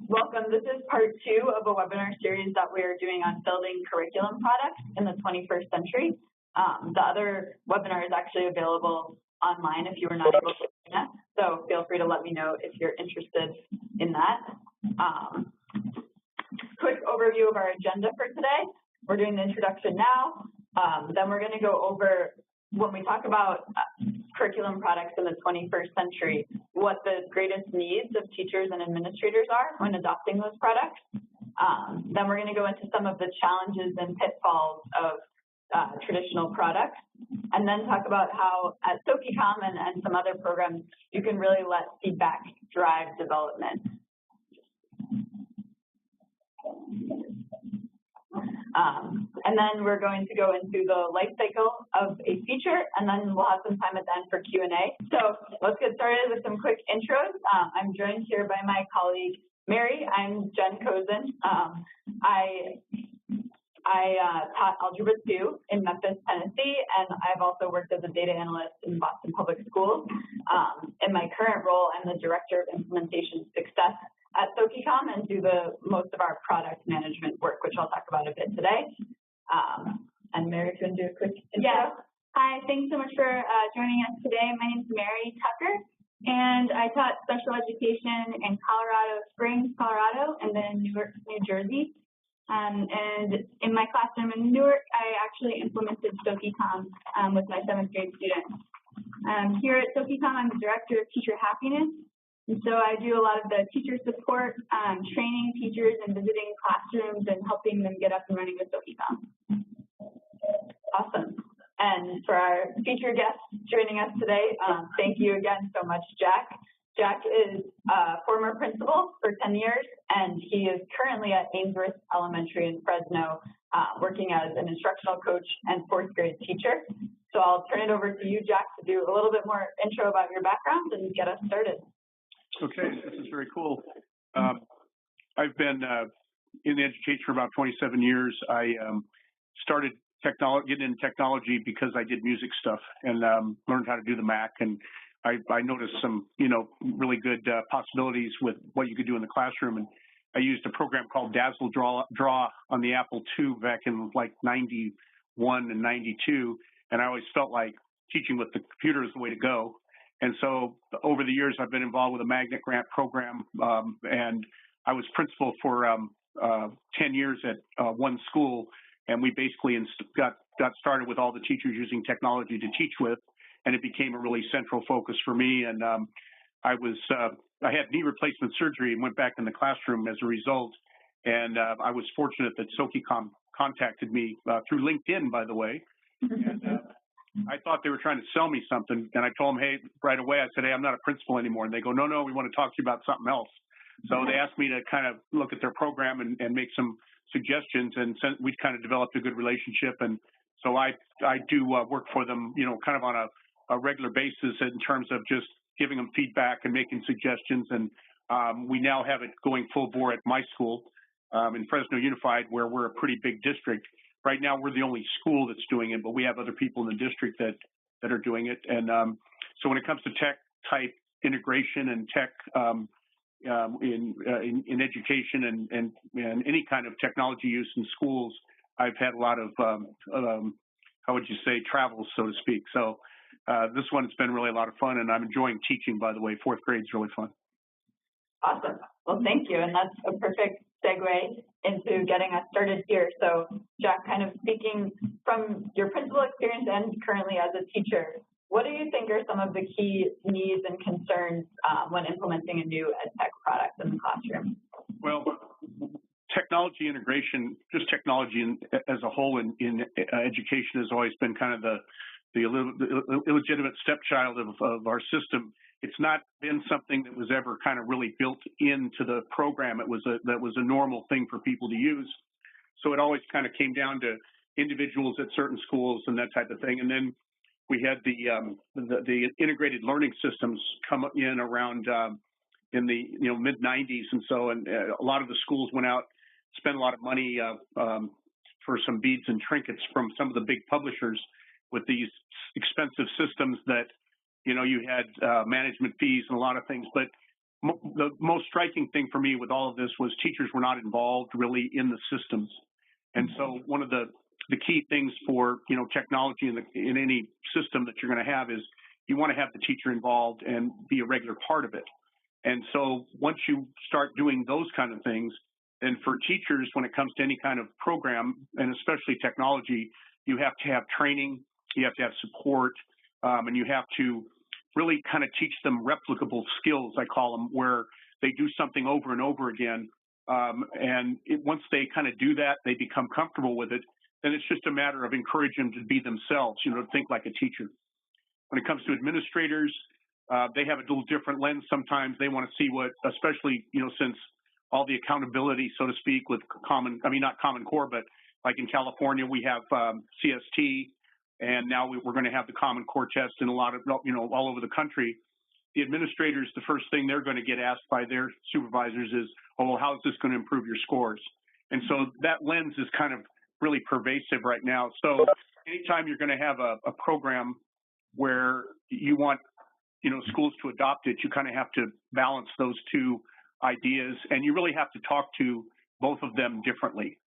Welcome. This is part 2 of a webinar series that we are doing on building curriculum products in the 21st century. The other webinar is actually available online if you were not able to join us, so feel free to let me know if you're interested in that. Quick overview of our agenda for today. We're doing the introduction now. Then we're going to go over, when we talk about curriculum products in the 21st century, what the greatest needs of teachers and administrators are when adopting those products. Then we're going to go into some of the challenges and pitfalls of traditional products, and then talk about how at Sokikom and some other programs, you can really let feedback drive development. And then we're going to go into the life cycle of a feature, and then we'll have some time at the end for Q&A. So let's get started with some quick intros. I'm joined here by my colleague, Mary. I'm Jen Kozin. I taught Algebra 2 in Memphis, Tennessee, and I've also worked as a data analyst in Boston Public Schools. In my current role, I'm the Director of Implementation Success at Sokikom and do most of our product management work, which I'll talk about a bit today. And Mary, can you do a quick intro? Yeah. Hi, thanks so much for joining us today. My name is Mary Tucker, and I taught special education in Colorado Springs, Colorado, and then Newark, New Jersey. And in my classroom in Newark, I actually implemented Sokikom with my 7th grade students. Here at Sokikom, I'm the Director of Teacher Happiness. And so I do a lot of the teacher support, training teachers and visiting classrooms and helping them get up and running with Sokikom. Awesome. And for our featured guest joining us today, thank you again so much, Jack. Jack is a former principal for 10 years, and he is currently at Aynesworth Elementary in Fresno, working as an instructional coach and 4th grade teacher. So I'll turn it over to you, Jack, to do a little bit more intro about your background and get us started. Okay, this is very cool. I've been in education for about 27 years. I started getting into technology because I did music stuff and learned how to do the Mac, and I noticed some, really good possibilities with what you could do in the classroom. And I used a program called Dazzle Draw on the Apple II back in like 91 and 92, and I always felt like teaching with the computer is the way to go. And so over the years, I've been involved with a magnet grant program, and I was principal for 10 years at one school, and we basically got started with all the teachers using technology to teach with, and it became a really central focus for me. And I had knee replacement surgery and went back in the classroom as a result, and I was fortunate that Sokikom contacted me through LinkedIn, by the way. And, I thought they were trying to sell me something, and I told them, hey, right away, I said, hey, I'm not a principal anymore. And they go, no, we want to talk to you about something else. So they asked me to kind of look at their program and make some suggestions, and we kind of developed a good relationship. And so I do work for them, kind of on a regular basis in terms of just giving them feedback and making suggestions. And we now have it going full bore at my school in Fresno Unified, where we're a pretty big district. Right now, we're the only school that's doing it, but we have other people in the district that are doing it. And so when it comes to tech type integration and tech in education and any kind of technology use in schools, I've had a lot of, how would you say, travels, so to speak. So this one's been really a lot of fun, and I'm enjoying teaching, by the way. 4th grade is really fun. Awesome. Well, thank you. And that's a perfect segue into getting us started here. So, Jack, kind of speaking from your principal experience and currently as a teacher, what do you think are some of the key needs and concerns when implementing a new ed tech product in the classroom? Well, technology integration, just technology as a whole in education has always been kind of the illegitimate stepchild of our system. It's not been something that was ever kind of really built into the program. That was a normal thing for people to use. So it always kind of came down to individuals at certain schools and that type of thing. And then we had the integrated learning systems come in around in the mid 90s, and so a lot of the schools went out, spent a lot of money for some beads and trinkets from some of the big publishers with these expensive systems that you had management fees and a lot of things. But the most striking thing for me with all of this was teachers were not involved really in the systems. And so one of the key things for, technology in any system that you're going to have is you want to have the teacher involved and be a regular part of it. And so once you start doing those kind of things, then for teachers, when it comes to any kind of program, and especially technology, you have to have training, you have to have support, and you have to really kind of teach them replicable skills, I call them, where they do something over and over again. Once they kind of do that, they become comfortable with it, then it's just a matter of encouraging them to be themselves, to think like a teacher. When it comes to administrators, they have a little different lens sometimes. They want to see what, especially, since all the accountability, so to speak, with not Common Core, but like in California, we have CST, and now we're going to have the Common Core test in a lot of, all over the country. The administrators, the first thing they're going to get asked by their supervisors is, oh, well, how is this going to improve your scores? And so that lens is kind of really pervasive right now. So anytime you're going to have a program where you want, schools to adopt it, you kind of have to balance those two ideas, and you really have to talk to both of them differently.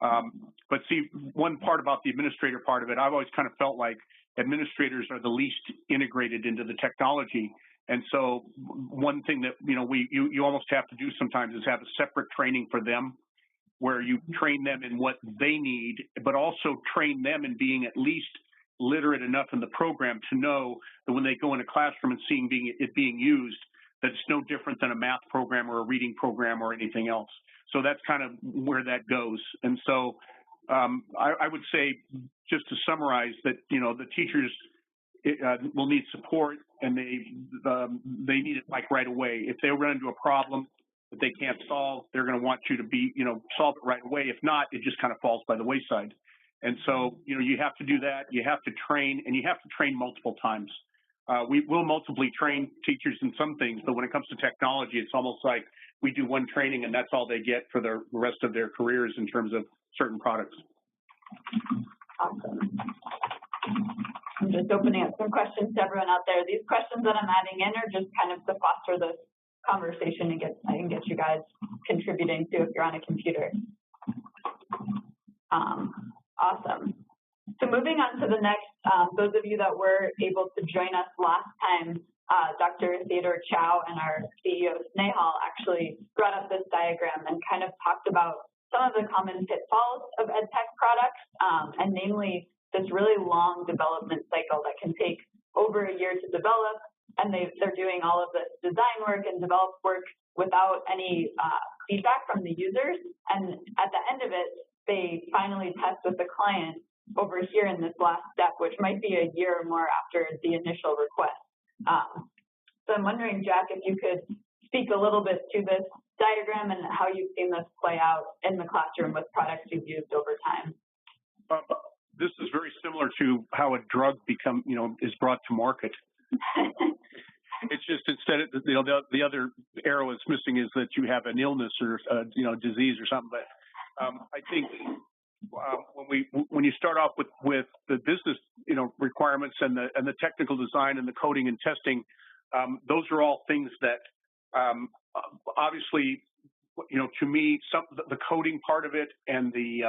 But see, one part about the administrator part of it, I've always kind of felt like administrators are the least integrated into the technology. And so one thing that, you almost have to do sometimes is have a separate training for them, where you train them in what they need, but also train them in being at least literate enough in the program to know that when they go in a classroom and seeing it being used, that it's no different than a math program or a reading program or anything else. So that's kind of where that goes. And so I would say, just to summarize, that, the teachers will need support, and they need it like right away. If they run into a problem that they can't solve, they're going to want you to solve it right away. If not, it just kind of falls by the wayside. And so, you have to do that. You have to train, and you have to train multiple times. We will multiply train teachers in some things, but when it comes to technology, it's almost like we do one training and that's all they get for the rest of their careers in terms of certain products. Awesome. I'm just opening up some questions to everyone out there. These questions that I'm adding in are just kind of to foster this conversation and get you guys contributing too if you're on a computer. Awesome. So moving on to the next, those of you that were able to join us last time, Dr. Theodore Chow and our CEO Snehal actually brought up this diagram and kind of talked about some of the common pitfalls of ed tech products, and namely this really long development cycle that can take over a year to develop, and they're doing all of this design work and develop work without any feedback from the users, and at the end of it, they finally test with the client over here in this last step, which might be a year or more after the initial request. So I'm wondering, Jack, if you could speak a little bit to this diagram and how you've seen this play out in the classroom with products you've used over time. This is very similar to how a drug is brought to market. It's just instead of, the other arrow it's missing is that you have an illness or disease or something. But I think when you start off with the business requirements and the technical design and the coding and testing, those are all things that obviously, to me, the coding part of it and the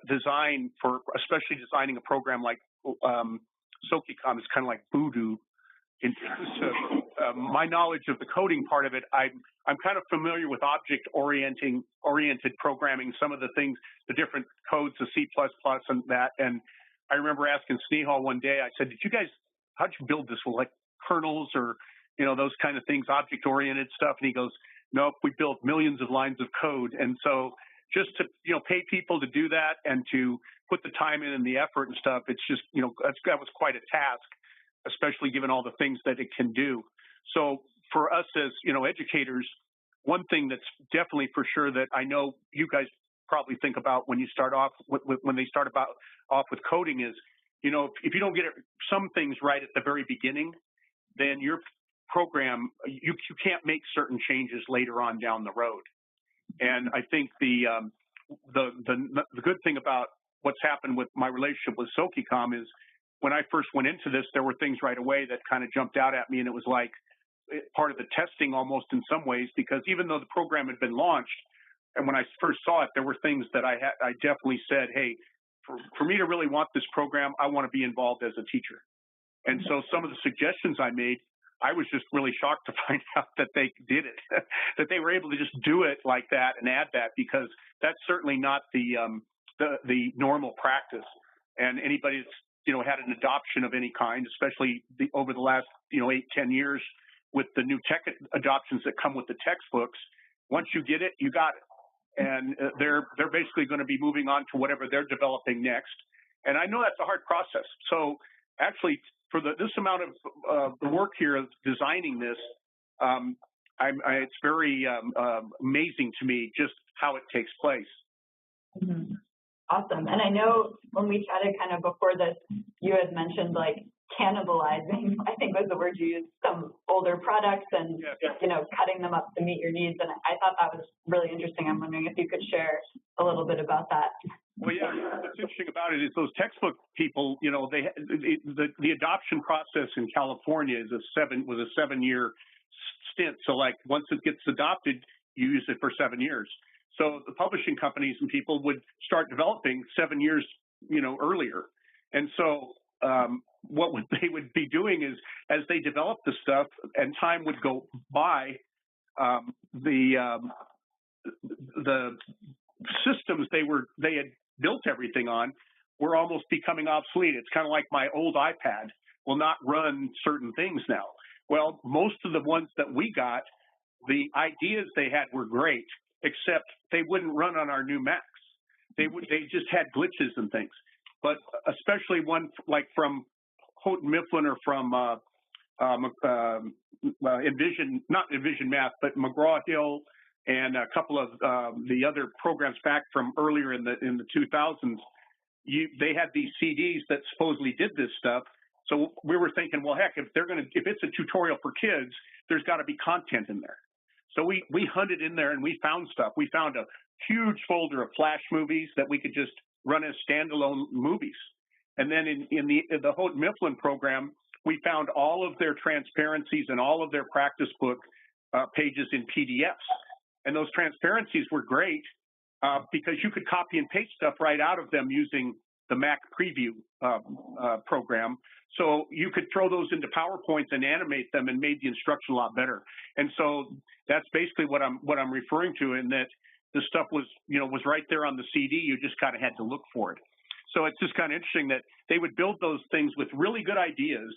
design for, especially designing a program like Sokikom, is kind of like voodoo. In terms of my knowledge of the coding part of it, I'm kind of familiar with object-oriented programming, some of the things, the different codes, the C++ and that. And I remember asking Snehal one day, I said, how'd you build this? Like kernels or, those kind of things, object-oriented stuff? And he goes, nope, we built millions of lines of code. And so just to, pay people to do that and to put the time in and the effort and stuff, it's just, that was quite a task, especially given all the things that it can do. So for us as, educators, one thing that's definitely for sure that I know you guys probably think about when you start off when they start off with coding is, if you don't get some things right at the very beginning, then your program, you can't make certain changes later on down the road. And I think the good thing about what's happened with my relationship with Sokikom is when I first went into this, there were things right away that kind of jumped out at me, and it was like, part of the testing almost in some ways, because even though the program had been launched, and when I first saw it, there were things that I definitely said, hey, for me to really want this program, I want to be involved as a teacher. And so some of the suggestions I made, I was just really shocked to find out that they did it, that they were able to just do it like that and add that, because that's certainly not the normal practice. And anybody that's, had an adoption of any kind, especially over the last, 8-10 years with the new tech adoptions that come with the textbooks, once you get it, you got it. And they're basically going to be moving on to whatever they're developing next. And I know that's a hard process. So actually, for this amount of the work here of designing this, it's very amazing to me just how it takes place. Mm-hmm. Awesome. And I know when we chatted kind of before this, you had mentioned like cannibalizing, I think was the word you used, some older products and, cutting them up to meet your needs. And I thought that was really interesting. I'm wondering if you could share a little bit about that. Well, yeah, what's interesting about it is those textbook people, the adoption process in California was a 7-year stint. So like once it gets adopted, you use it for 7 years. So the publishing companies and people would start developing 7 years, earlier. And so what they would be doing is, as they develop the stuff and time would go by, the systems they had built everything on were almost becoming obsolete. It's kind of like my old iPad will not run certain things now. Well, most of the ones that we got, the ideas they had were great, except they wouldn't run on our new Macs. They just had glitches and things. But especially one like from Houghton Mifflin or from not Envision Math, but McGraw-Hill and a couple of the other programs back from earlier in the 2000s, they had these CDs that supposedly did this stuff. So we were thinking, well, heck, if it's a tutorial for kids, there's got to be content in there. So we hunted in there and we found stuff. We found a huge folder of Flash movies that we could just run as standalone movies. And then in the Houghton Mifflin program, we found all of their transparencies and all of their practice book pages in PDFs. And those transparencies were great because you could copy and paste stuff right out of them using the Mac Preview program. So you could throw those into PowerPoints and animate them and made the instruction a lot better. And so that's basically what I'm referring to, in that the stuff was right there on the CD. You just kind of had to look for it. So it's just kind of interesting that they would build those things with really good ideas,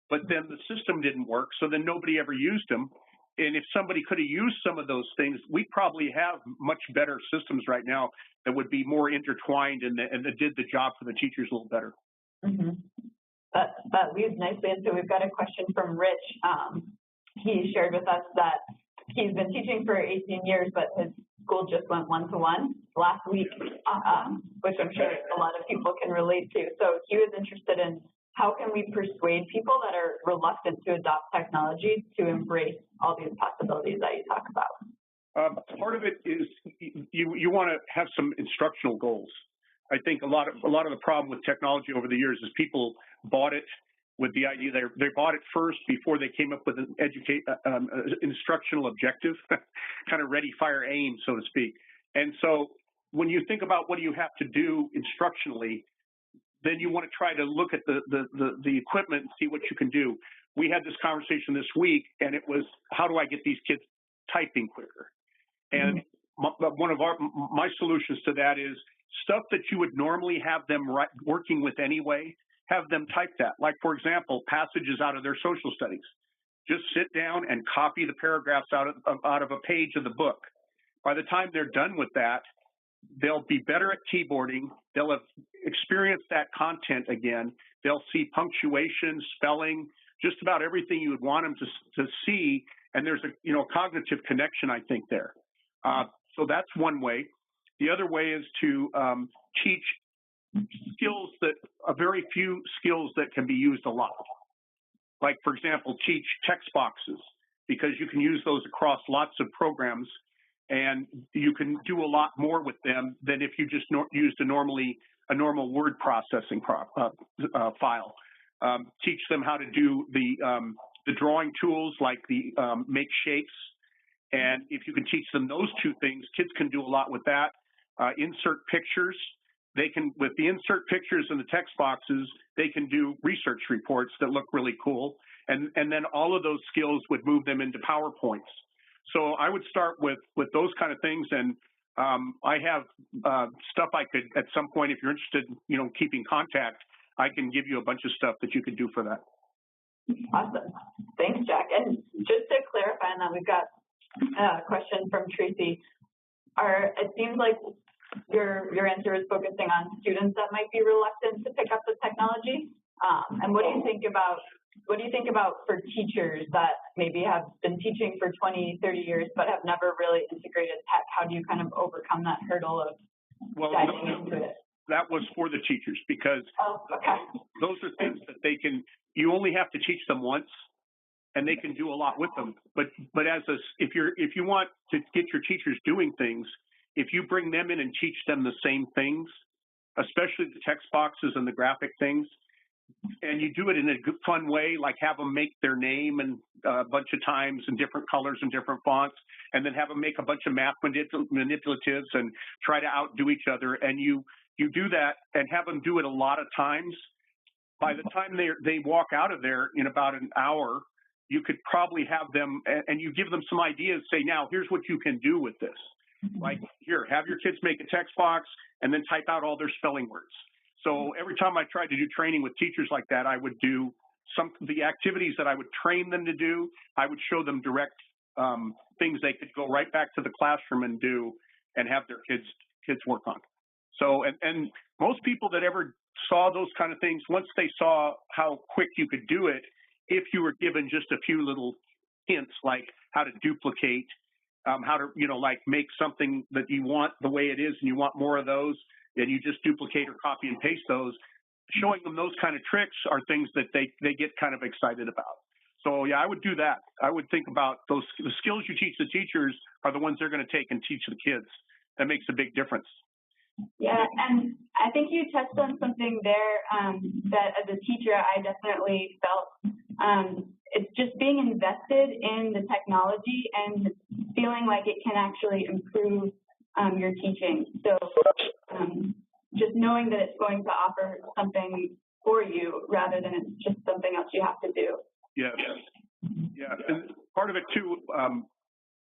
but then the system didn't work. So then nobody ever used them. And if somebody could have used some of those things, we probably have much better systems right now that would be more intertwined and that did the job for the teachers a little better. Mm-hmm. That leads nicely into, we've got a question from Rich. He shared with us that he's been teaching for 18 years, but his school just went one-to-one last week, which I'm sure a lot of people can relate to. So he was interested in how can we persuade people that are reluctant to adopt technology to embrace all these possibilities that you talk about? Part of it is you want to have some instructional goals. I think a lot of the problem with technology over the years is people bought it with the idea they bought it first before they came up with an instructional objective, kind of ready, fire, aim, so to speak. And so when you think about what do you have to do instructionally, then you want to try to look at the equipment and see what you can do. We had this conversation this week, and it was, how do I get these kids typing quicker? And one of my solutions to that is stuff that you would normally have them working with anyway, have them type that. Like, for example, passages out of their social studies. Just sit down and copy the paragraphs out of a page of the book. By the time they're done with that, they'll be better at keyboarding. They'll have experienced that content again. They'll see punctuation, spelling, just about everything you would want them to see. And there's a cognitive connection, I think, there. So that's one way. The other way is to teach skills very few skills that can be used a lot. Like, for example, teach text boxes, because you can use those across lots of programs, and you can do a lot more with them than if you just used a normal word processing file. Teach them how to do the the drawing tools like the make shapes. And if you can teach them those two things, kids can do a lot with that. Insert pictures. They can, with the insert pictures in the text boxes, they can do research reports that look really cool. And then all of those skills would move them into PowerPoints. So I would start with those kind of things. And I have stuff I could, at some point, if you're interested, keeping contact, I can give you a bunch of stuff that you could do for that. Awesome. Thanks, Jack. And just to clarify on that, we've got a question from Tracy. It seems like your answer is focusing on students that might be reluctant to pick up the technology. And what do you think about for teachers that maybe have been teaching for 20, 30 years but have never really integrated tech? How do you kind of overcome that hurdle of diving into it? That was for the teachers, because those are things that you only have to teach them once, and they can do a lot with them. But if you want to get your teachers doing things, if you bring them in and teach them the same things, especially the text boxes and the graphic things, and you do it in a good, fun way, like have them make their name and a bunch of times in different colors and different fonts, and then have them make a bunch of math manipulatives and try to outdo each other, and you do that and have them do it a lot of times. By the time they walk out of there in about an hour, you could probably have them, and you give them some ideas, say, now, here's what you can do with this. Like, here, have your kids make a text box and then type out all their spelling words. So every time I tried to do training with teachers like that, I would do the activities that I would train them to do. I would show them direct things they could go right back to the classroom and do and have their kids work on. So, and most people that ever saw those kind of things, once they saw how quick you could do it, if you were given just a few little hints, like how to duplicate, how to, like make something that you want the way it is and you want more of those, and you just duplicate or copy and paste those, showing them those kind of tricks are things that they get kind of excited about. So yeah, I would do that. I would think about the skills you teach the teachers are the ones they're going to take and teach the kids. That makes a big difference. Yeah, and I think you touched on something there that as a teacher I definitely felt. It's just being invested in the technology and feeling like it can actually improve your teaching. So just knowing that it's going to offer something for you rather than it's just something else you have to do. Yeah. And part of it too,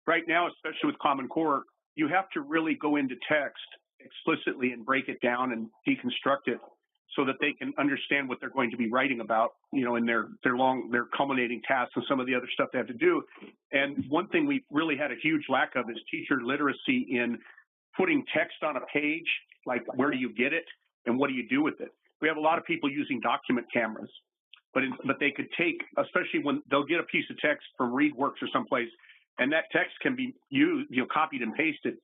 right now, especially with Common Core, you have to really go into text explicitly and break it down and deconstruct it so that they can understand what they're going to be writing about, in their culminating tasks and some of the other stuff they have to do. And one thing we really had a huge lack of is teacher literacy in putting text on a page, like where do you get it and what do you do with it? We have a lot of people using document cameras, but they could take, especially when they'll get a piece of text from ReadWorks or someplace, and that text can be used, copied and pasted.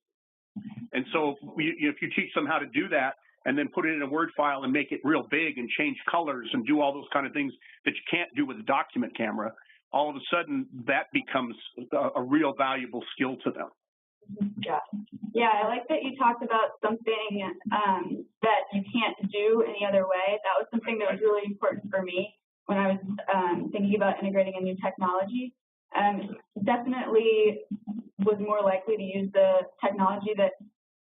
And so if you teach them how to do that and then put it in a Word file and make it real big and change colors and do all those kind of things that you can't do with a document camera, all of a sudden that becomes a real valuable skill to them. Yeah, I like that you talked about something that you can't do any other way. That was something that was really important for me when I was thinking about integrating a new technology. Definitely was more likely to use the technology that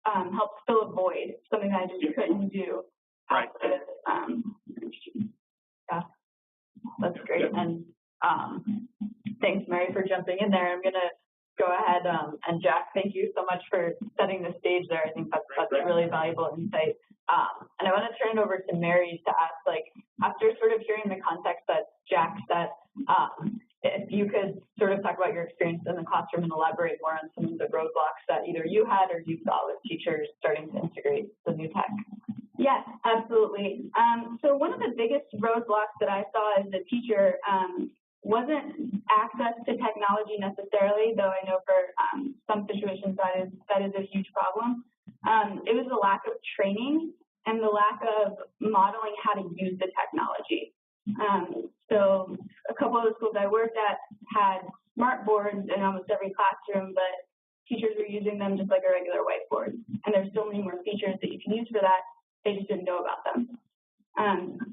helps fill a void, something that I just couldn't do. Right. Yeah, that's great. And thanks, Mary, for jumping in there. I'm going to go ahead and Jack, thank you so much for setting the stage there. I think that's a really valuable insight. And I want to turn it over to Mary to ask, after sort of hearing the context that Jack set, if you could sort of talk about your experience in the classroom and elaborate more on some of the roadblocks that either you had or you saw with teachers starting to integrate the new tech. Yes, absolutely. So one of the biggest roadblocks that I saw as a teacher wasn't access to technology necessarily, though I know for some situations that is a huge problem. It was the lack of training and the lack of modeling how to use the technology. So a couple of the schools I worked at had smart boards in almost every classroom, but teachers were using them just like a regular whiteboard. And there's so many more features that you can use for that, they just didn't know about them.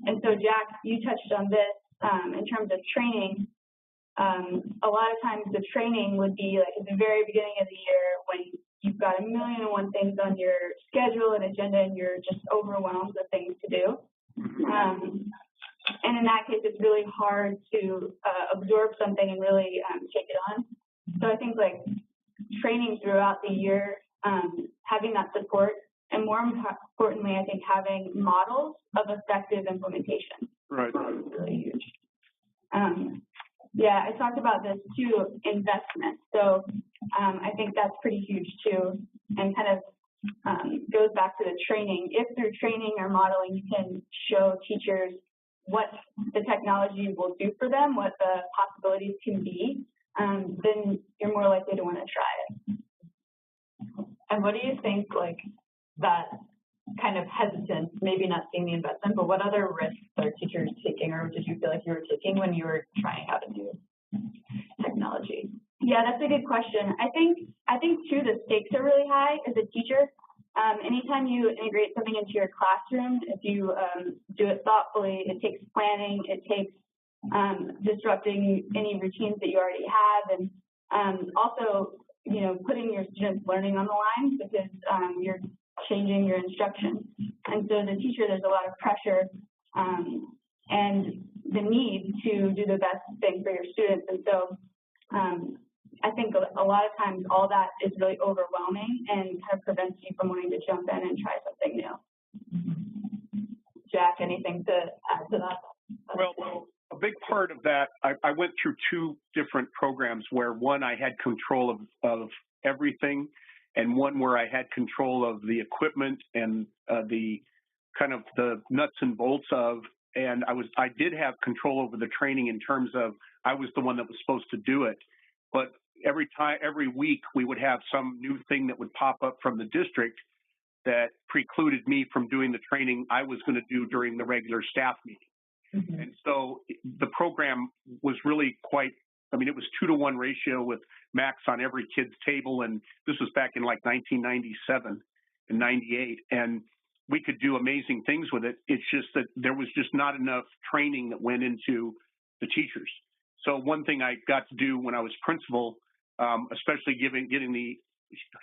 And so, Jack, you touched on this in terms of training. a lot of times the training would be like at the very beginning of the year when you've got a million and one things on your schedule and agenda and you're just overwhelmed with things to do. And in that case, it's really hard to absorb something and really take it on. So I think like training throughout the year, having that support, and more importantly, I think having models of effective implementation. Right. Is really huge. Yeah, I talked about this too, investment. So I think that's pretty huge too, and kind of goes back to the training. If through training or modeling you can show teachers what the technology will do for them, what the possibilities can be, then you're more likely to want to try it. And what do you think, like, that kind of hesitance, maybe not seeing the investment, but what other risks are teachers taking, or did you feel like you were taking when you were trying out a new technology? Yeah, that's a good question. I think too, the stakes are really high as a teacher. Anytime you integrate something into your classroom, if you do it thoughtfully, it takes planning, it takes disrupting any routines that you already have, and also, you know, putting your students' learning on the line because you're changing your instruction. And so the teacher, there's a lot of pressure and the need to do the best thing for your students. And so I think a lot of times all that is really overwhelming and kind of prevents you from wanting to jump in and try something new. Jack, anything to add to that? Well, a big part of that, I went through two different programs where one I had control of everything, and one where I had control of the equipment and the kind of the nuts and bolts of, and I did have control over the training in terms of I was the one that was supposed to do it. But every week we would have some new thing that would pop up from the district that precluded me from doing the training I was going to do during the regular staff meeting. Mm-hmm. And so the program was really quite, I mean, it was 2-to-1 ratio with Max on every kid's table. And this was back in like 1997 and 98. And we could do amazing things with it. It's just that there was just not enough training that went into the teachers. So one thing I got to do when I was principal, especially getting the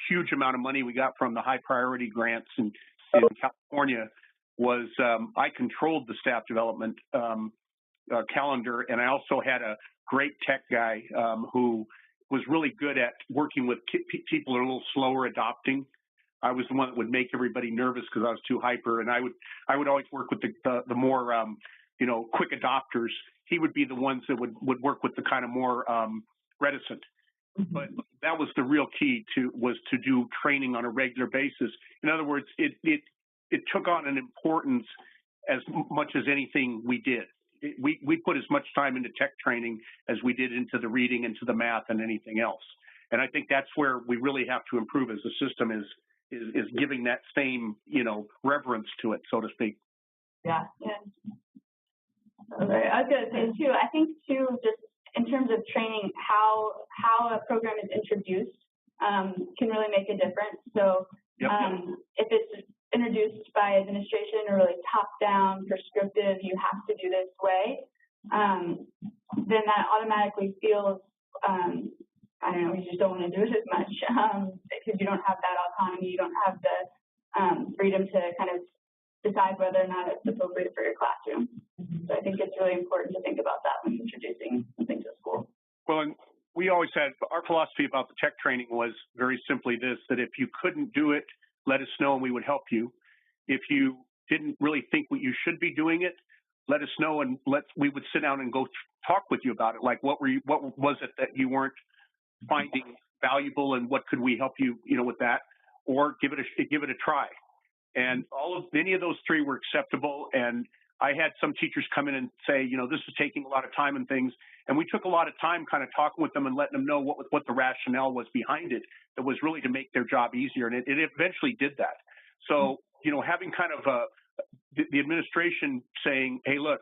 huge amount of money we got from the high priority grants in California, was I controlled the staff development calendar, and I also had a great tech guy who was really good at working with people who are a little slower adopting. I was the one that would make everybody nervous because I was too hyper, and I would always work with the more quick adopters. He would be the ones that would work with the kind of more reticent. Mm-hmm. But that was the real key to do training on a regular basis. In other words, it took on an importance as much as anything we did. We put as much time into tech training as we did into the reading, into the math, and anything else. And I think that's where we really have to improve as a system is giving that same, reverence to it, so to speak. Yeah. Okay. I was going to say too, I think too, just in terms of training, how a program is introduced can really make a difference. So yep. If it's introduced by administration or really top-down, prescriptive, you have to do this way, then that automatically feels, I don't know, you just don't want to do it as much because you don't have that autonomy, you don't have the freedom to kind of decide whether or not it's appropriate for your classroom. So I think it's really important to think about that when introducing something to school. Well, and we always had, our philosophy about the tech training was very simply this, that if you couldn't do it, let us know and we would help you. If you didn't really think what you should be doing it, let us know and we would sit down and go talk with you about it. Like what was it that you weren't finding valuable and what could we help you, with that, or give it a try. And many of those three were acceptable. And I had some teachers come in and say, this is taking a lot of time and things. And we took a lot of time kind of talking with them and letting them know what the rationale was behind it. That was really to make their job easier. And it eventually did that. So, having kind of the administration saying, hey, look,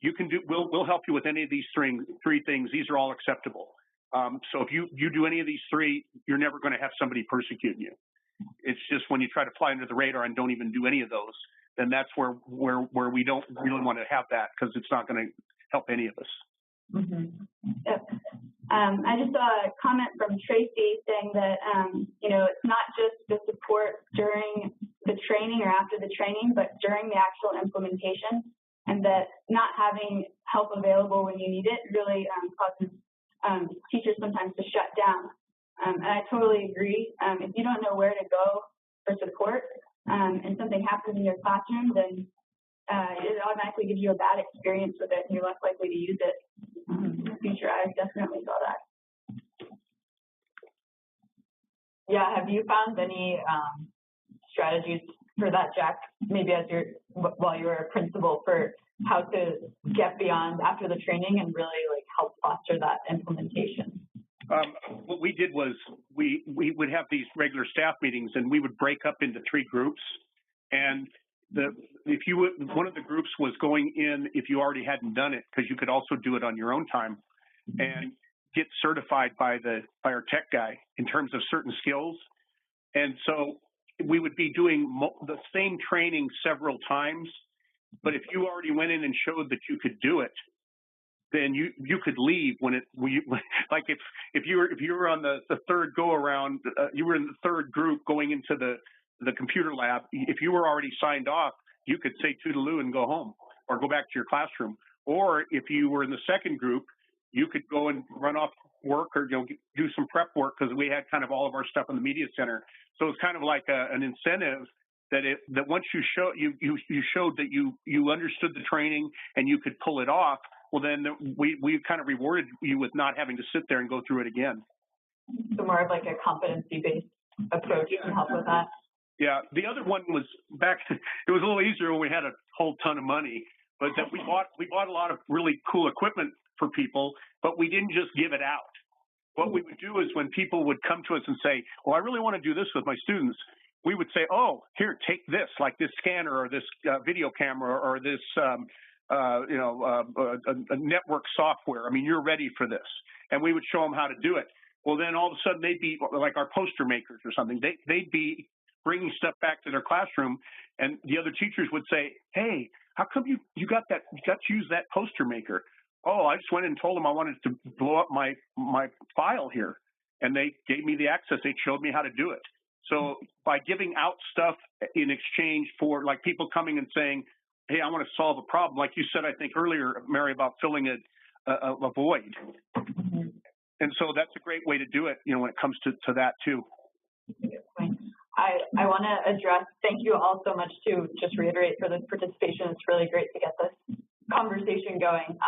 you can we'll help you with any of these three things. These are all acceptable. So if you do any of these three, you're never going to have somebody persecuting you. It's just when you try to fly under the radar and don't even do any of those, then that's where we don't really want to have that because it's not going to help any of us. Yep. I just saw a comment from Tracy saying that, it's not just the support during the training or after the training, but during the actual implementation, and that not having help available when you need it really causes teachers sometimes to shut down. And I totally agree. If you don't know where to go for support and something happens in your classroom, then it automatically gives you a bad experience with it, and you're less likely to use it in the future. I definitely saw that. Yeah, have you found any strategies for that, Jack, maybe while you were a principal, for how to get beyond after the training and really help foster that implementation? What we did was we would have these regular staff meetings, and we would break up into 3 groups. And one of the groups was going in if you already hadn't done it, because you could also do it on your own time, and get certified by our tech guy in terms of certain skills. And so we would be doing the same training several times, but if you already went in and showed that you could do it, then you could leave like if you were on the third go around, you were in the third group going into the computer lab. If you were already signed off, you could say toodaloo and go home or go back to your classroom. Or if you were in the second group, you could go and run off work or do some prep work, because we had kind of all of our stuff in the media center. So it's kind of like an incentive that once you showed that you understood the training and you could pull it off. Well, then we kind of rewarded you with not having to sit there and go through it again. So more of like a competency-based approach to help with that. Yeah, the other one was it was a little easier when we had a whole ton of money, but that we bought a lot of really cool equipment for people, but we didn't just give it out. What we would do is when people would come to us and say, well, I really want to do this with my students, we would say, oh, here, take this, like this scanner or this video camera or this a network software. I mean, you're ready for this. And we would show them how to do it. Well, then all of a sudden they'd be like our poster makers or something. They'd be bringing stuff back to their classroom, and the other teachers would say, hey, how come you got to use that poster maker? Oh, I just went and told them I wanted to blow up my file here, and they gave me the access. They showed me how to do it. So by giving out stuff in exchange for like people coming and saying, hey, I want to solve a problem, like you said, I think earlier, Mary, about filling a void. And so that's a great way to do it, when it comes to that too. I want to address, thank you all so much to just reiterate for the participation. It's really great to get this conversation going.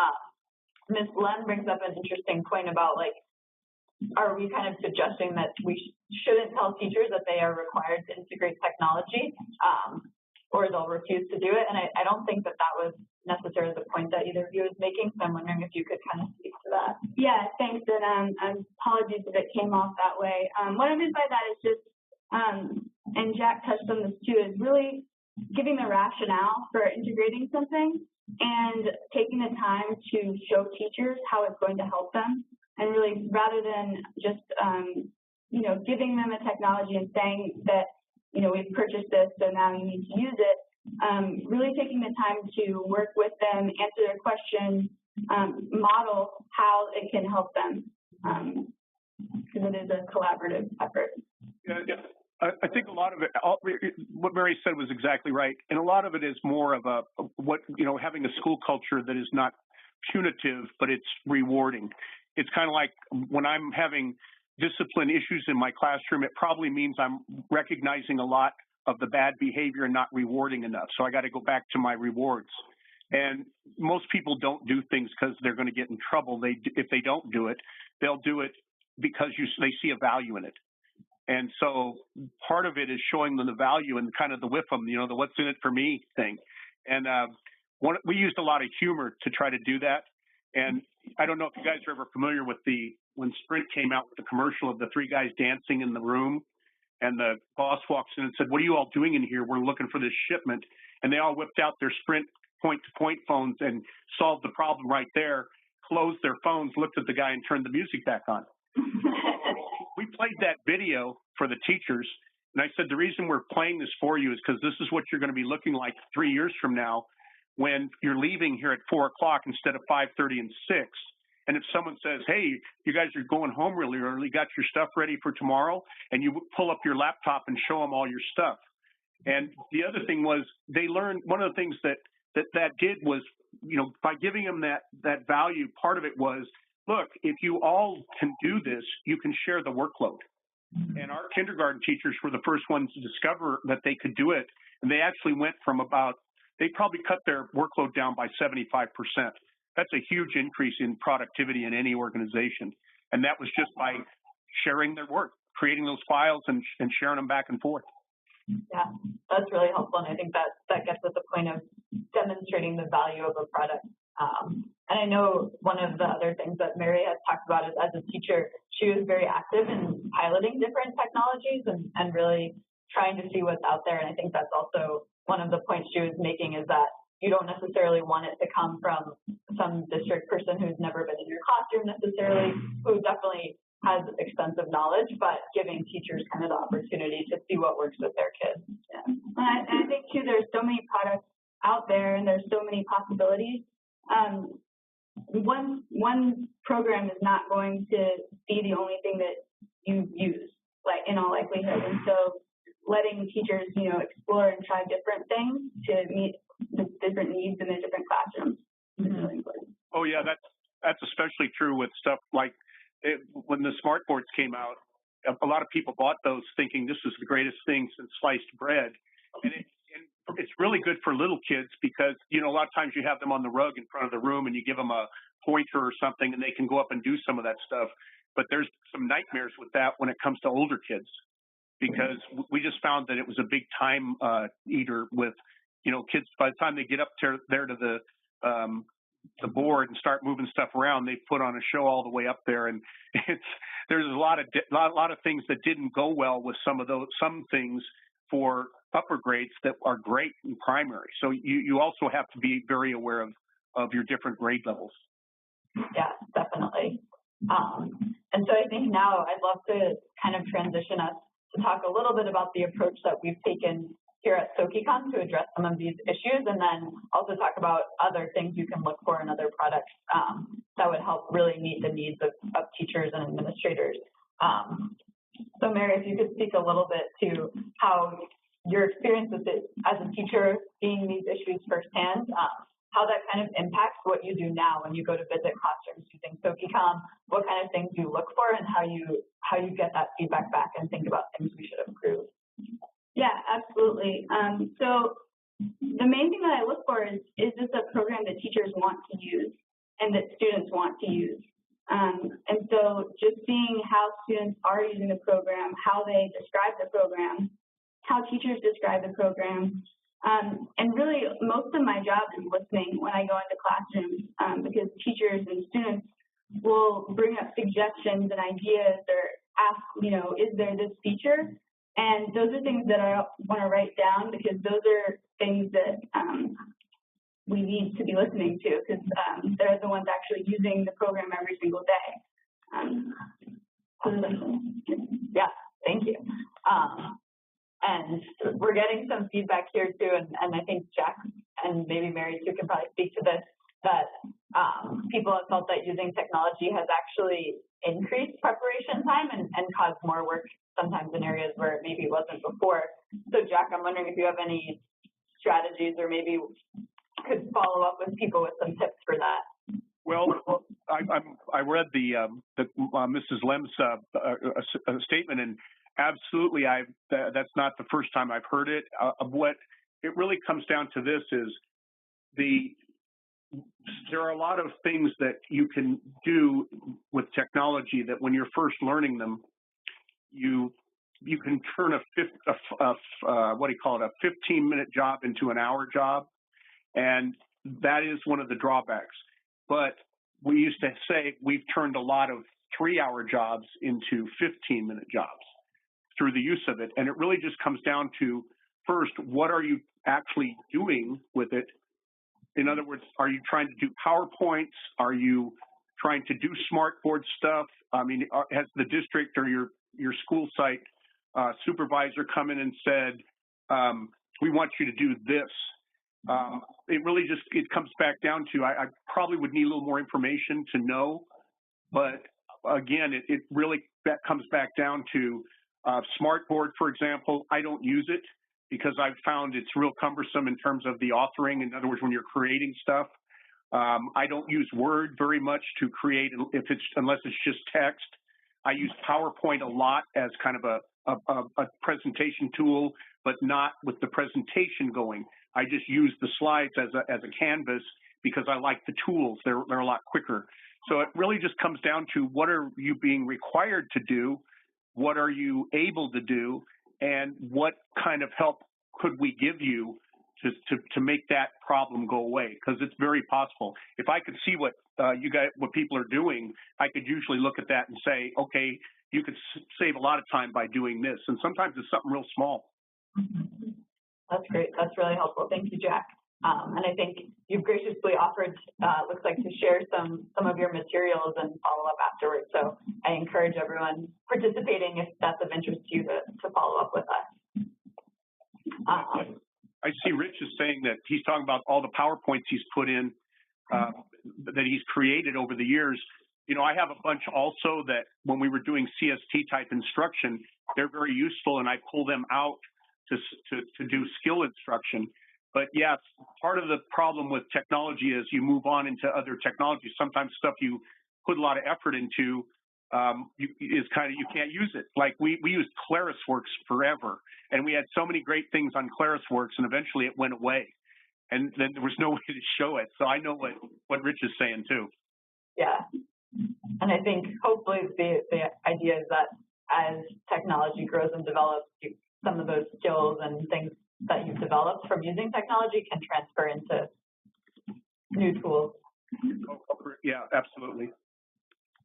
Ms. Len brings up an interesting point about are we kind of suggesting that we shouldn't tell teachers that they are required to integrate technology, or they'll refuse to do it? And I don't think that was necessarily the point that either of you was making, so I'm wondering if you could kind of speak to that. Yeah, thanks, and apologies if it came off that way. What I meant by that is just, and Jack touched on this too, is really giving the rationale for integrating something and taking the time to show teachers how it's going to help them. And really, rather than just, giving them a technology and saying that, we've purchased this, so now you need to use it, really taking the time to work with them, answer their questions, model how it can help them, because it is a collaborative effort. Yeah. I think a lot of it, what Mary said was exactly right. And a lot of it is more of having a school culture that is not punitive, but it's rewarding. It's kind of like when I'm having discipline issues in my classroom, it probably means I'm recognizing a lot of the bad behavior and not rewarding enough. So I got to go back to my rewards. And most people don't do things because they're going to get in trouble. If they don't do it, they'll do it because they see a value in it. And so part of it is showing them the value and kind of the whip them, the what's in it for me thing. And we used a lot of humor to try to do that. And I don't know if you guys are ever familiar with when Sprint came out with the commercial of the 3 guys dancing in the room, and the boss walks in and said, what are you all doing in here? We're looking for this shipment. And they all whipped out their Sprint point-to-point phones and solved the problem right there, closed their phones, looked at the guy, and turned the music back on. We played that video for the teachers, and I said, the reason we're playing this for you is because this is what you're going to be looking like 3 years from now when you're leaving here at 4 o'clock instead of 5:30 and 6. And if someone says, hey, you guys are going home really early, got your stuff ready for tomorrow, and you pull up your laptop and show them all your stuff. And the other thing was they learned, one of the things that did was, by giving them that value, part of it was, look, if you all can do this, you can share the workload. And our kindergarten teachers were the first ones to discover that they could do it. And they actually went from they probably cut their workload down by 75%. That's a huge increase in productivity in any organization. And that was just by sharing their work, creating those files and sharing them back and forth. Yeah, that's really helpful. And I think that gets at the point of demonstrating the value of a product. And I know one of the other things that Mary has talked about is, as a teacher, she was very active in piloting different technologies and really trying to see what's out there. And I think that's also one of the points she was making, is that you don't necessarily want it to come from some district person who's never been in your classroom necessarily, who definitely has extensive knowledge, but giving teachers kind of the opportunity to see what works with their kids. Yeah. And I think, too, there's so many products out there, and there's so many possibilities. One program is not going to be the only thing that you use, like, in all likelihood. And so letting teachers, explore and try different things to meet the different needs in the different classrooms is really important. Oh, yeah, that's especially true with stuff like when the smart boards came out. A lot of people bought those thinking this is the greatest thing since sliced bread. And it's really good for little kids because, a lot of times you have them on the rug in front of the room and you give them a pointer or something and they can go up and do some of that stuff. But there's some nightmares with that when it comes to older kids, because we just found that it was a big time eater with, kids. By the time they get up there to the board and start moving stuff around, they put on a show all the way up there. And there's a lot of things that didn't go well with some things for upper grades that are great in primary. So you also have to be very aware of your different grade levels. Yeah, definitely. And so I think now I'd love to kind of transition us to talk a little bit about the approach that we've taken here at Sokikom to address some of these issues, and then also talk about other things you can look for in other products that would help really meet the needs of teachers and administrators. So Mary, if you could speak a little bit to how your experience with it as a teacher, seeing these issues firsthand, how that kind of impacts what you do now when you go to visit classrooms using Sokikom, what kind of things you look for, and how you get that feedback back and think about things we should improve. Yeah, absolutely. So the main thing that I look for is this a program that teachers want to use and that students want to use? And so just seeing how students are using the program, how they describe the program, how teachers describe the program, and really most of my job is listening when I go into classrooms, because teachers and students will bring up suggestions and ideas or ask, is there this feature? And those are things that I want to write down, because those are things that we need to be listening to, because they're the ones actually using the program every single day. Yeah, thank you. And we're getting some feedback here too, and I think Jack and maybe Mary too can probably speak to this, that people have felt that using technology has actually increased preparation time and caused more work sometimes in areas where it maybe wasn't before. So Jack, I'm wondering if you have any strategies or maybe could follow up with people with some tips for that. Well, I read the Mrs. Lem's statement, and absolutely, that's not the first time I've heard it. What it really comes down to this is there are a lot of things that you can do with technology that when you're first learning them, you can turn a 15-minute job into an hour job, and that is one of the drawbacks. But we used to say we've turned a lot of 3-hour jobs into 15-minute jobs through the use of it. And it really just comes down to, first, what are you actually doing with it? In other words, are you trying to do PowerPoints? Are you trying to do smartboard stuff? I mean, has the district or your school site supervisor come in and said, we want you to do this? It really just, it comes back down to, I probably would need a little more information to know But again, it really that comes back down to Smartboard, for example. I don't use it because I've found it's real cumbersome in terms of the authoring. In other words, when you're creating stuff, I don't use Word very much to create unless it's just text. I use PowerPoint a lot as kind of a presentation tool, but not with the presentation going. I just use the slides as a canvas because I like the tools. They're a lot quicker. So it really just comes down to what are you being required to do, what are you able to do, and what kind of help could we give you to make that problem go away? Because it's very possible. If I could see what people are doing, I could usually look at that and say, okay, you could save a lot of time by doing this. And sometimes it's something real small. That's great. That's really helpful. Thank you, Jack. And I think you've graciously offered, looks like, to share some of your materials and follow up afterwards. So I encourage everyone participating, if that's of interest to you, to follow up with us. I see Rich is saying that he's talking about all the PowerPoints he's put in, that he's created over the years. You know, I have a bunch also that when we were doing CST type instruction, they're very useful, and I pull them out to do skill instruction. But yes, part of the problem with technology is you move on into other technologies. Sometimes stuff you put a lot of effort into you can't use it. Like we used ClarisWorks forever, and we had so many great things on ClarisWorks, and eventually it went away, and then there was no way to show it. So I know what Rich is saying too. Yeah, and I think hopefully the idea is that as technology grows and develops, some of those skills and things that you've developed from using technology can transfer into new tools. Yeah, absolutely.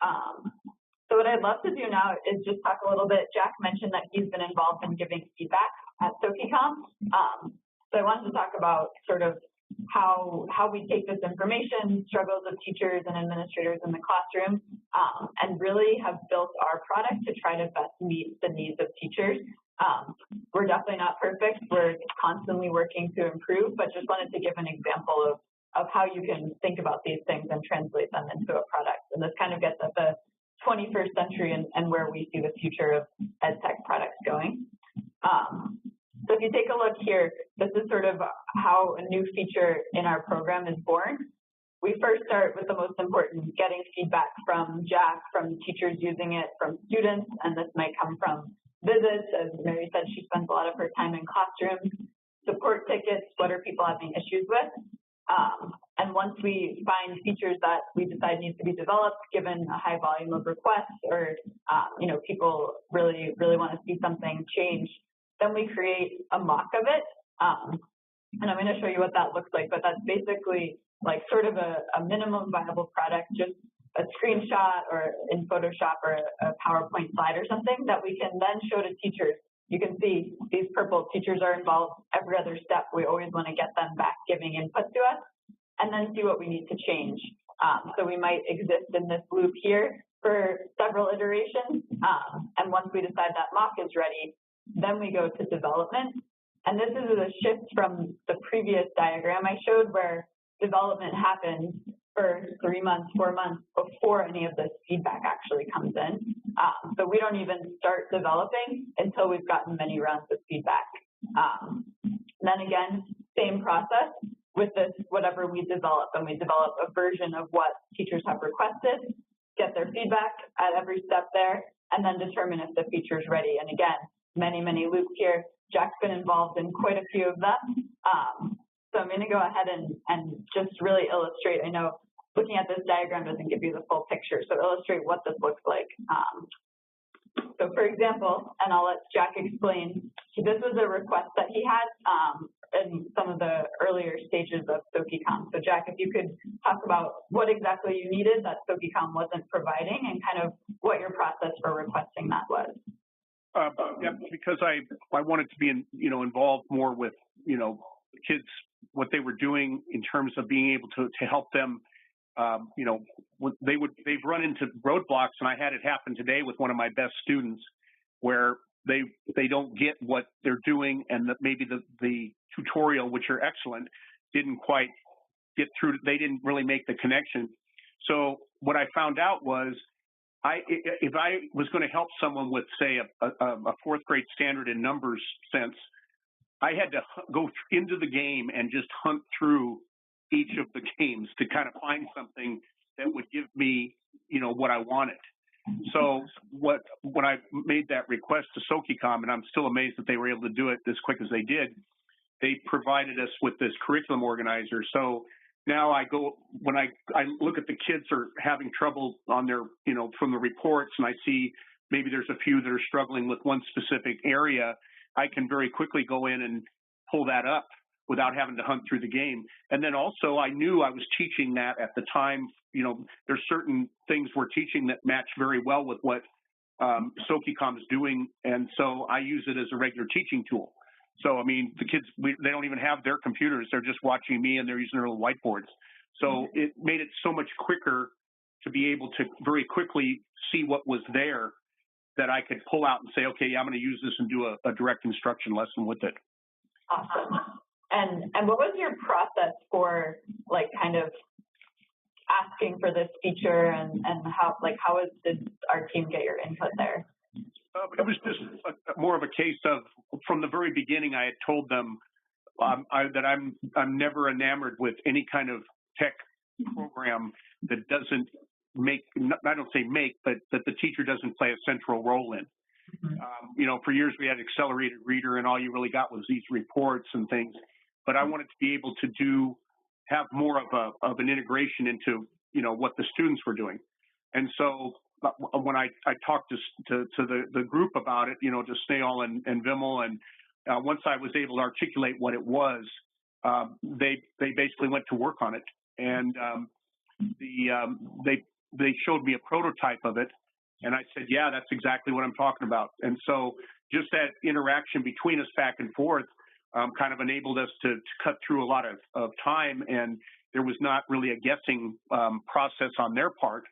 So what I'd love to do now is just talk a little bit. Jack mentioned that he's been involved in giving feedback at Sokikom. So I wanted to talk about sort of how we take this information, struggles of teachers and administrators in the classroom, and really have built our product to try to best meet the needs of teachers. We're definitely not perfect. We're constantly working to improve, but just wanted to give an example of how you can think about these things and translate them into a product. And this kind of gets at the 21st century and where we see the future of ed tech products going. So if you take a look here, this is sort of how a new feature in our program is born. We first start with the most important, getting feedback from Jack, from teachers using it, from students, and this might come from visits. As Mary said, she spends a lot of her time in classrooms. Support tickets, what are people having issues with? And once we find features that we decide need to be developed, given a high volume of requests, or people really want to see something change, then we create a mock of it. And I'm going to show you what that looks like. But that's basically like sort of a minimum viable product, just a screenshot or in Photoshop or a PowerPoint slide or something that we can then show to teachers. You can see these purple teachers are involved every other step. We always want to get them back giving input to us and then see what we need to change. So we might exist in this loop here for several iterations. And once we decide that mock is ready, then we go to development. And this is a shift from the previous diagram I showed where development happens for 3 months, 4 months before any of this feedback actually comes in. So we don't even start developing until we've gotten many rounds of feedback. Then again, same process with this, whatever we develop, and we develop a version of what teachers have requested, get their feedback at every step there, and then determine if the feature is ready. And again, many loops here. Jack's been involved in quite a few of them. So I'm going to go ahead and just really illustrate. I know looking at this diagram doesn't give you the full picture, so illustrate what this looks like. So for example, and I'll let Jack explain, this was a request that he had in some of the earlier stages of Sokikom. So Jack, if you could talk about what exactly you needed that Sokikom wasn't providing and kind of what your process for requesting that was. Yeah, because I wanted to be involved more with kids, what they were doing in terms of being able to help them. They've run into roadblocks, and I had it happen today with one of my best students, where they don't get what they're doing, and that maybe the tutorial, which are excellent, didn't quite get through. They didn't really make the connection. So what I found out was if I was going to help someone with, say, a fourth grade standard in numbers sense, I had to go into the game and just hunt through each of the games to kind of find something that would give me, what I wanted. So when I made that request to Sokikom, and I'm still amazed that they were able to do it as quick as they did, they provided us with this curriculum organizer. So now I go, when I look at the kids are having trouble on their, from the reports, and I see maybe there's a few that are struggling with one specific area, I can very quickly go in and pull that up without having to hunt through the game. And then also I knew I was teaching that at the time. There's certain things we're teaching that match very well with what Sokikom is doing. And so I use it as a regular teaching tool. So, I mean, the kids, they don't even have their computers. They're just watching me and they're using their little whiteboards. So it made it so much quicker to be able to very quickly see what was there that I could pull out and say, okay, I'm going to use this and do a direct instruction lesson with it. Awesome. And what was your process for kind of asking for this feature and did our team get your input there? It was just more of a case of, from the very beginning, I had told them that I'm never enamored with any kind of tech program that doesn't I don't say make, but that the teacher doesn't play a central role in. For years we had accelerated reader and all you really got was these reports and things, but I wanted to be able to have more of an integration into, what the students were doing. And so when I talked to the group about it, to Snail and Vimmel, and once I was able to articulate what it was, they basically went to work on it. And they showed me a prototype of it. And I said, yeah, that's exactly what I'm talking about. And so just that interaction between us back and forth kind of enabled us to cut through a lot of time. And there was not really a guessing process on their part.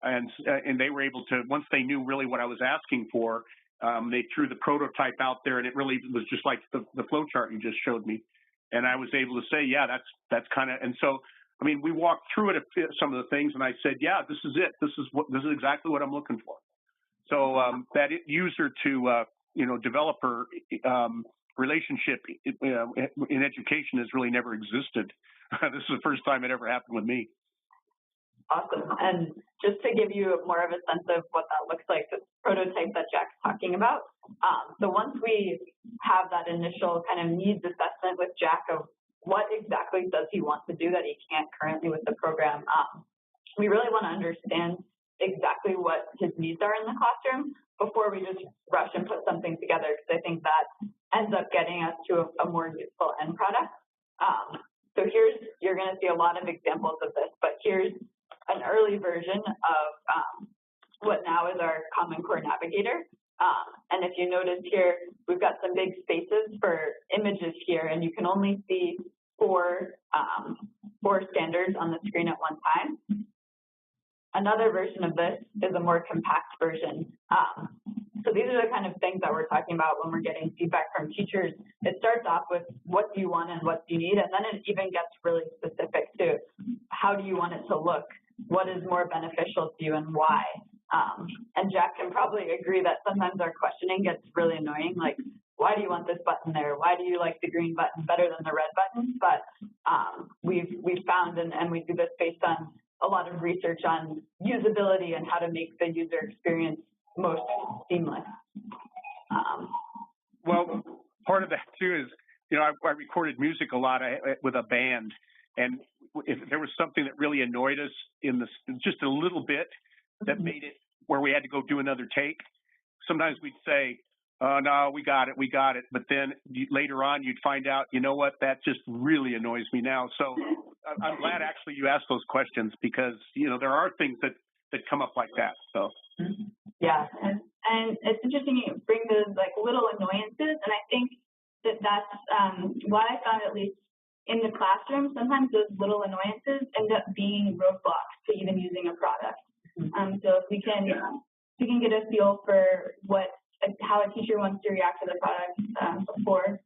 And they were able to, once they knew really what I was asking for, they threw the prototype out there, and it really was just like the flow chart you just showed me. And I was able to say, yeah, that's kind of, and so, I mean, we walked through it, some of the things, and I said, yeah, this is it. This is exactly what I'm looking for. So that user to, developer relationship in education has really never existed. This is the first time it ever happened with me. Awesome. And just to give you more of a sense of what that looks like, the prototype that Jack's talking about. So once we have that initial kind of needs assessment with Jack of what exactly does he want to do that he can't currently with the program, we really want to understand exactly what his needs are in the classroom before we just rush and put something together, because I think that ends up getting us to a more useful end product. So you're going to see a lot of examples of this, but here's an early version of what now is our Common Core Navigator. And if you notice here, we've got some big spaces for images here, and you can only see four standards on the screen at one time. Another version of this is a more compact version. So these are the kind of things that we're talking about when we're getting feedback from teachers. It starts off with what do you want and what do you need, and then it even gets really specific to how do you want it to look, what is more beneficial to you, and why. And Jack can probably agree that sometimes our questioning gets really annoying, like, why do you want this button there? Why do you like the green button better than the red button? But we've found, and we do this based on a lot of research on usability and how to make the user experience most seamless. Well, part of that too is, I recorded music a lot with a band, and if there was something that really annoyed us just a little bit that made it where we had to go do another take, sometimes we'd say, no, we got it. But then later on, you'd find out, you know what, that just really annoys me now. So I'm glad actually you asked those questions, because, there are things that come up like that. So. Yeah, and it's interesting you bring those little annoyances, and I think that's why I found, at least in the classroom, sometimes those little annoyances end up being roadblocks to even using a product. So if we can get a feel for how a teacher wants to react to the product before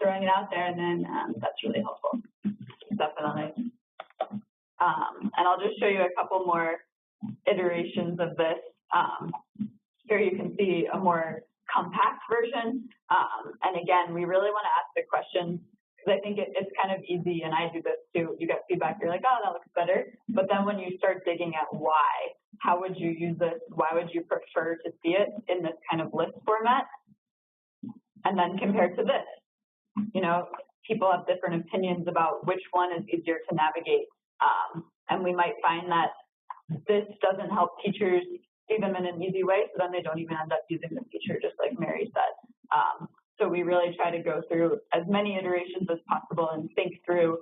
throwing it out there, then that's really helpful. Definitely. And I'll just show you a couple more iterations of this. Here you can see a more compact version. And again, we really want to ask the questions, because I think it's kind of easy, and I do this too. You get feedback, you're like, oh, that looks better. But then when you start digging at why, how would you use this? Why would you prefer to see it in this kind of list format? And then compared to this, you know, people have different opinions about which one is easier to navigate. And we might find that this doesn't help teachers see them in an easy way, so then they don't even end up using the feature, just like Mary said. So we really try to go through as many iterations as possible and think through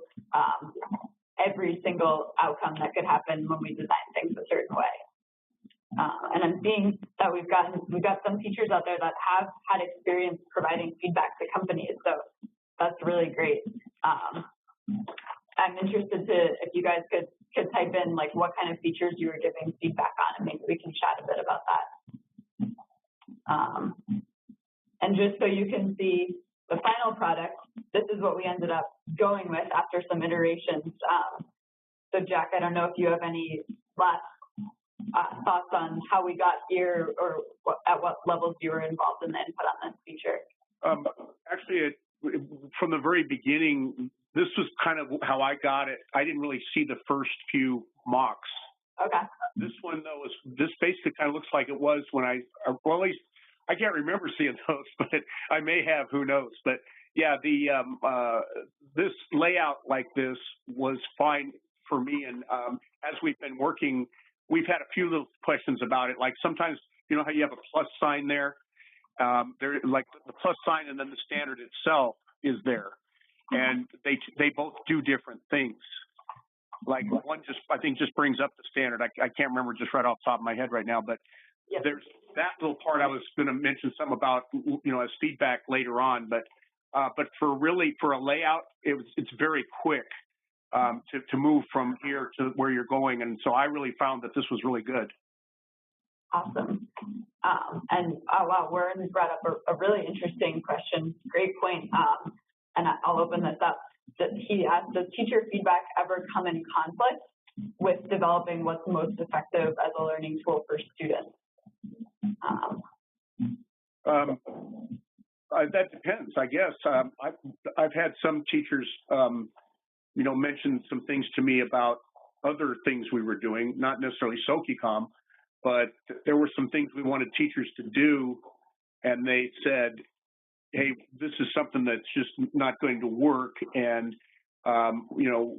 every single outcome that could happen when we design things a certain way. And I'm seeing that we've got some teachers out there that have had experience providing feedback to companies, so that's really great. I'm interested if you guys could type in like what kind of features you were giving feedback on, and maybe we can chat a bit about that. And just so you can see the final product, this is what we ended up going with after some iterations. So Jack, I don't know if you have any last thoughts on how we got here, or at what levels you were involved in the input on this feature. Actually, from the very beginning, this was kind of how I got it. I didn't really see the first few mocks. Okay. This one, though, this basically kind of looks like it was when well, at least I can't remember seeing those, but I may have, who knows. But yeah, this layout like this was fine for me. And as we've been working, we've had a few little questions about it. Like sometimes, you know how you have a plus sign there? There, like the plus sign and then the standard itself is there. And they both do different things. Like one I think just brings up the standard. I can't remember just right off the top of my head right now, but yep. There's that little part I was going to mention some about, you know, as feedback later on. But for a layout, it's very quick to move from here to where you're going. And so I really found that this was really good. Awesome. And wow, Warren brought up a really interesting question. Great point. And I'll open this up. He asked, does teacher feedback ever come in conflict with developing what's most effective as a learning tool for students? That depends, I guess. I've had some teachers, you know, mention some things to me about other things we were doing, not necessarily Sokikom, but there were some things we wanted teachers to do, and they said, hey, this is something that's just not going to work, and you know,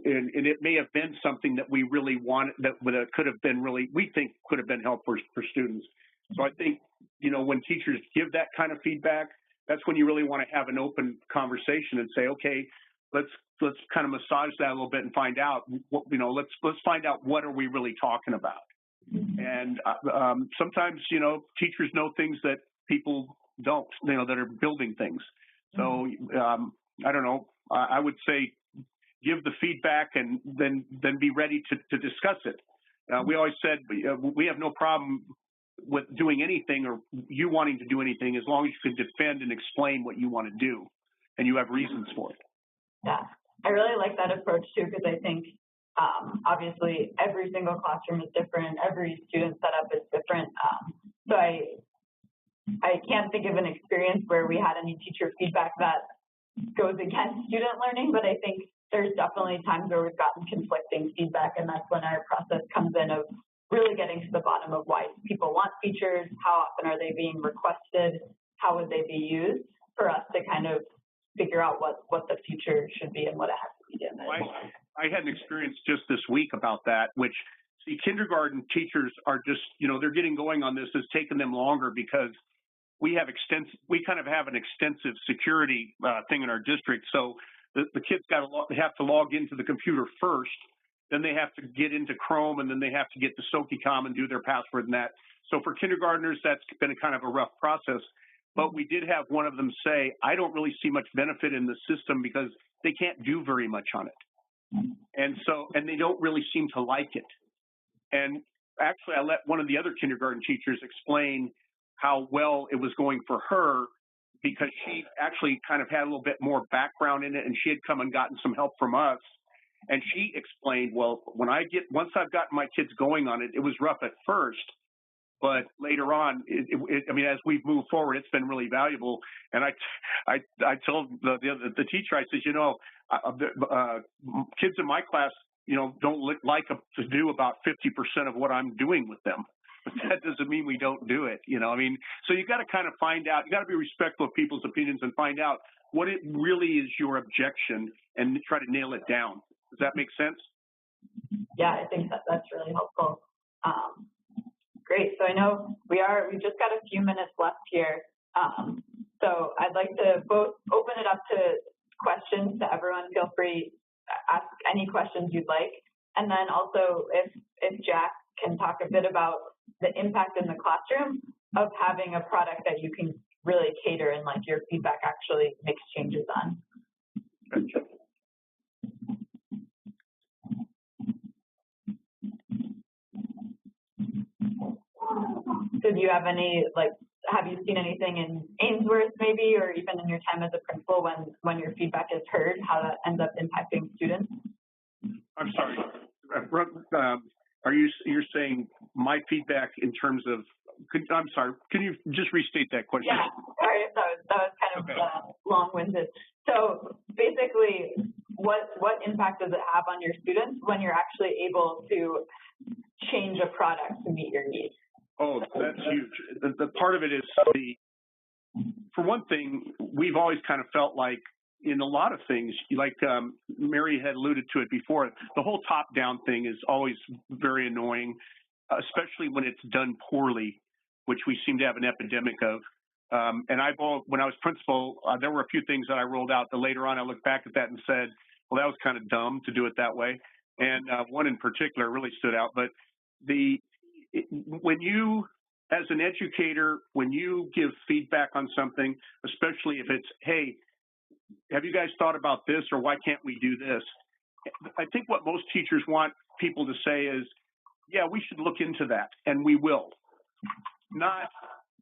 and it may have been something that we really wanted, that could have been really, we think could have been helpful for students. So I think, you know, when teachers give that kind of feedback, that's when you really want to have an open conversation and say, okay, let's kind of massage that a little bit and find out what, you know, let's find out what are we really talking about. And sometimes, you know, teachers know things that people don't, you know, that are building things. So I don't know. I would say give the feedback and then be ready to discuss it. We always said we have no problem with doing anything or you wanting to do anything as long as you can defend and explain what you want to do and you have reasons for it. Yeah, I really like that approach too, because I think obviously every single classroom is different, every student setup is different. So I can't think of an experience where we had any teacher feedback that goes against student learning, but I think there's definitely times where we've gotten conflicting feedback, and that's when our process comes in of really getting to the bottom of why people want features, how often are they being requested, how would they be used, for us to kind of figure out what the feature should be and what it has to be given. I had an experience just this week about that, which, see, kindergarten teachers are just, you know, they're getting going on this. It's taken them longer because we kind of have an extensive security thing in our district. So the kids have to log into the computer first, then they have to get into Chrome, and then they have to get to Sokikom and do their password and that. So for kindergartners, that's been a kind of a rough process. But we did have one of them say, I don't really see much benefit in the system because they can't do very much on it. And they don't really seem to like it. And actually, I let one of the other kindergarten teachers explain how well it was going for her, because she actually kind of had a little bit more background in it, and she had come and gotten some help from us. And she explained, well, once I've gotten my kids going on it, it was rough at first, But later on, I mean, as we've moved forward, it's been really valuable. And I told the teacher, I said, you know, kids in my class, you know, don't like to do about 50% of what I'm doing with them. But that doesn't mean we don't do it, you know. I mean, so you got to kind of find out. You got to be respectful of people's opinions and find out what it really is your objection and try to nail it down. Does that make sense? Yeah, I think that's really helpful. Great. So I know we just got a few minutes left here. So I'd like to both open it up to questions to everyone. Feel free to ask any questions you'd like. And then also if Jack can talk a bit about the impact in the classroom of having a product that you can really cater and like your feedback actually makes changes on. Gotcha. So do you have any, like, have you seen anything in Aynesworth maybe, or even in your time as a principal when your feedback is heard, how that ends up impacting students? I'm sorry. You're saying my feedback in terms of, I'm sorry, can you just restate that question? Yeah, sorry if that was kind of long-winded. So basically, what impact does it have on your students when you're actually able to change a product to meet your needs? Oh, that's huge. The part of it is for one thing, we've always kind of felt like in a lot of things, like Mary had alluded to it before, the whole top-down thing is always very annoying, especially when it's done poorly, which we seem to have an epidemic of. And when I was principal, there were a few things that I rolled out that later on I looked back at that and said, well, that was kind of dumb to do it that way. And one in particular really stood out. But when you, as an educator, when you give feedback on something, especially if it's, hey, have you guys thought about this, or why can't we do this? I think what most teachers want people to say is, yeah, we should look into that, and we will. Not,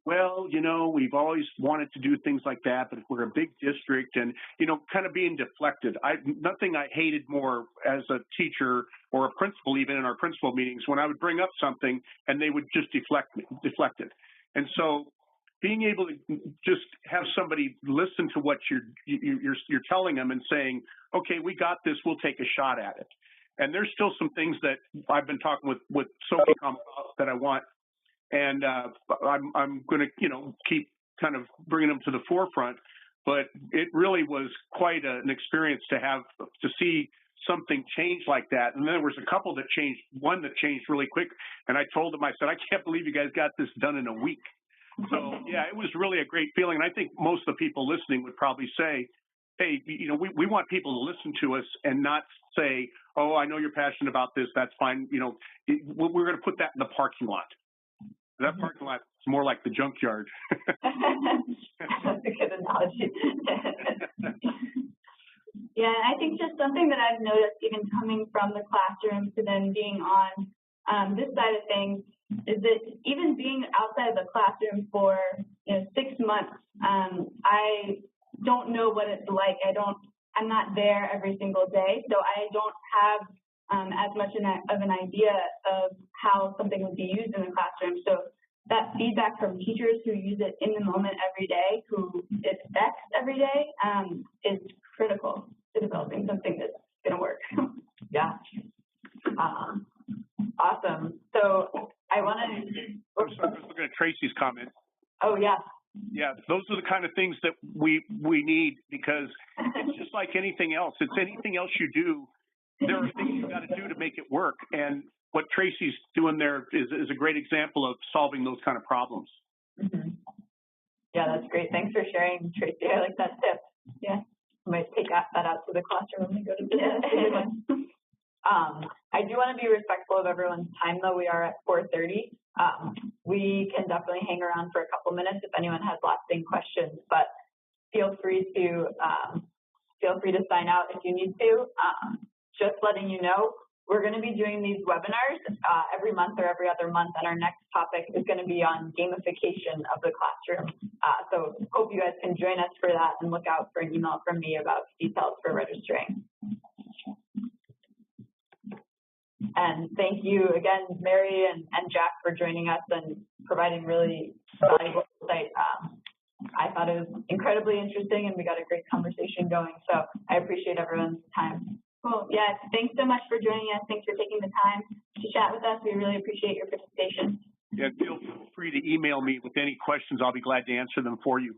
well, you know, we've always wanted to do things like that, but if we're a big district and, you know, kind of being deflected. Nothing I hated more as a teacher or a principal, even in our principal meetings, when I would bring up something and they would just deflect it. And so being able to just have somebody listen to what you're telling them and saying, okay, we got this, we'll take a shot at it. And there's still some things that I've been talking with Sokikom about that I want. And I'm going to, you know, keep kind of bringing them to the forefront. But it really was quite an experience to see something change like that. And then there was a couple that changed, one that changed really quick. And I told them, I said, I can't believe you guys got this done in a week. So, yeah, it was really a great feeling. And I think most of the people listening would probably say, hey, you know, we want people to listen to us and not say, oh, I know you're passionate about this. That's fine. You know, we're going to put that in the parking lot. That parking lot is more like the junkyard. That's a good analogy. Yeah, I think just something that I've noticed, even coming from the classroom to then being on this side of things, is that even being outside of the classroom for 6 months, I don't know what it's like. I'm not there every single day, so I don't have as much of an idea of how something would be used in the classroom. So that feedback from teachers who use it in the moment every day, who it affects every day, is critical to developing something that's going to work. Yeah. Awesome. So I want to. I'm sorry, I was looking at Tracy's comment. Oh, yeah. Yeah, those are the kind of things that we need, because it's just like anything else. It's anything else you do. There are things you got to do to make it work. And what Tracy's doing there is a great example of solving those kind of problems. Mm-hmm. Yeah, that's great. Thanks for sharing, Tracy. I like that tip. Yeah. I might take that out to the classroom when we go to business. I do want to be respectful of everyone's time, though. We are at 4:30. We can definitely hang around for a couple minutes if anyone has lasting questions, but feel free to sign out if you need to. Just letting you know, we're going to be doing these webinars every month or every other month, and our next topic is going to be on gamification of the classroom. So hope you guys can join us for that, and look out for an email from me about details for registering. And thank you again, Mary and Jack, for joining us, and providing really valuable insight. I thought it was incredibly interesting, and we got a great conversation going. So I appreciate everyone's time. Cool. Yes. Thanks so much for joining us. Thanks for taking the time to chat with us. We really appreciate your participation. Yeah, feel free to email me with any questions. I'll be glad to answer them for you.